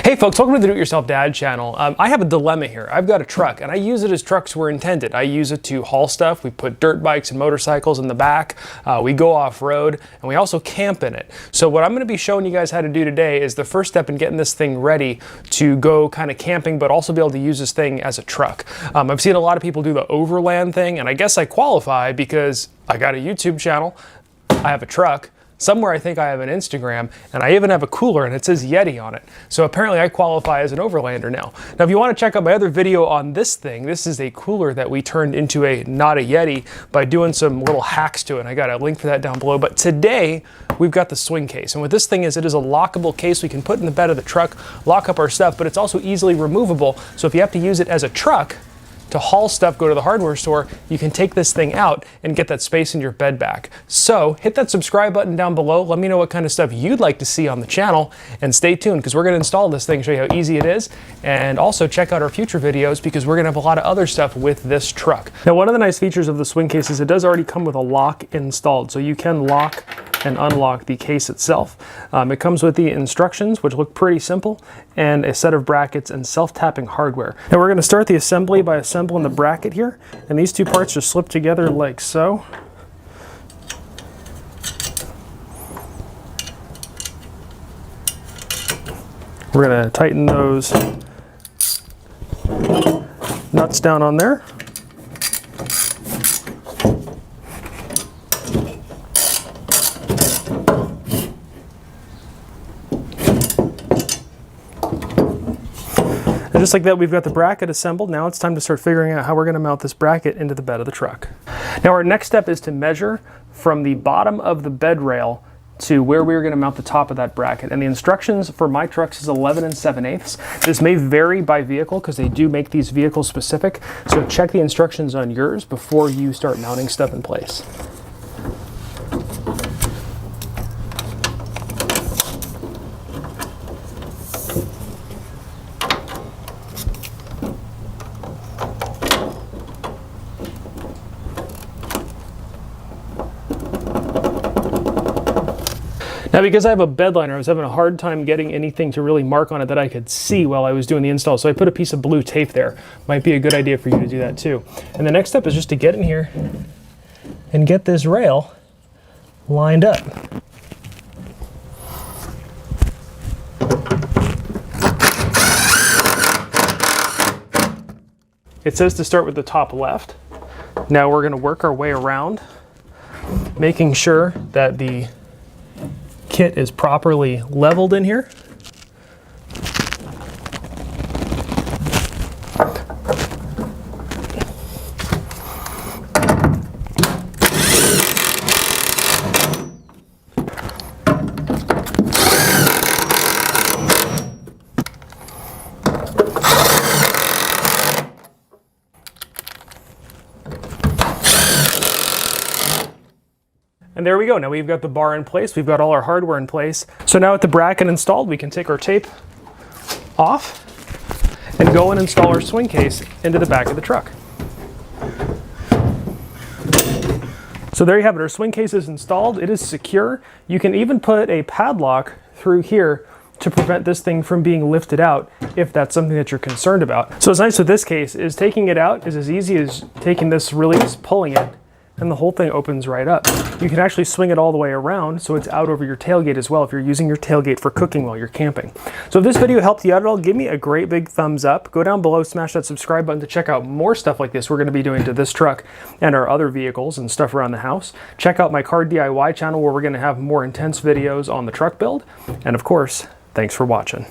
Hey folks, welcome to the Do-It-Yourself Dad channel. I have a dilemma here. I've got a truck and I use it as trucks were intended. I use it to haul stuff. We put dirt bikes and motorcycles in the back. We go off-road and we also camp in it. So what I'm going to be showing you guys how to do today is the first step in getting this thing ready to go kind of camping, but also be able to use this thing as a truck. I've seen a lot of people do the overland thing, and I guess I qualify because I got a YouTube channel, I have a truck, somewhere I think I have an Instagram, and I even have a cooler and it says Yeti on it. So apparently I qualify as an overlander now. Now if you want to check out my other video on this thing, this is a cooler that we turned into a not a Yeti by doing some little hacks to it. And I got a link for that down below. But today we've got the swing case. And what this thing is, it is a lockable case we can put in the bed of the truck, lock up our stuff, but it's also easily removable. So if you have to use it as a truck to haul stuff, go to the hardware store, you can take this thing out and get that space in your bed back. So hit that subscribe button down below. Let me know what kind of stuff you'd like to see on the channel, and stay tuned because we're going to install this thing, show you how easy it is, and also check out our future videos because we're going to have a lot of other stuff with this truck. Now, one of the nice features of the swing case is it does already come with a lock installed, so you can lock and unlock the case itself. It comes with the instructions, which look pretty simple, and a set of brackets and self-tapping hardware. Now we're going to start the assembly by assembling the bracket here, and these two parts just slip together like so. We're going to tighten those nuts down on there. And just like that, we've got the bracket assembled. Now it's time to start figuring out how we're going to mount this bracket into the bed of the truck. Now our next step is to measure from the bottom of the bed rail to where we're going to mount the top of that bracket. And the instructions for my trucks is 11 7/8. This may vary by vehicle because they do make these vehicle specific. So check the instructions on yours before you start mounting stuff in place. Now, because I have a bed liner, I was having a hard time getting anything to really mark on it that I could see while I was doing the install. So I put a piece of blue tape there. Might be a good idea for you to do that too. And the next step is just to get in here and get this rail lined up. It says to start with the top left. Now we're going to work our way around, making sure that the kit is properly leveled in here. And there we go. Now we've got the bar in place. We've got all our hardware in place. So now with the bracket installed, we can take our tape off and go and install our swing case into the back of the truck. So there you have it. Our swing case is installed. It is secure. You can even put a padlock through here to prevent this thing from being lifted out if that's something that you're concerned about. So what's nice with this case is taking it out is as easy as taking this release, pulling it, and the whole thing opens right up. You can actually swing it all the way around so it's out over your tailgate as well if you're using your tailgate for cooking while you're camping. So if this video helped you out at all, give me a great big thumbs up. Go down below, smash that subscribe button to check out more stuff like this we're going to be doing to this truck and our other vehicles and stuff around the house. Check out my car DIY channel where we're going to have more intense videos on the truck build. And of course, thanks for watching.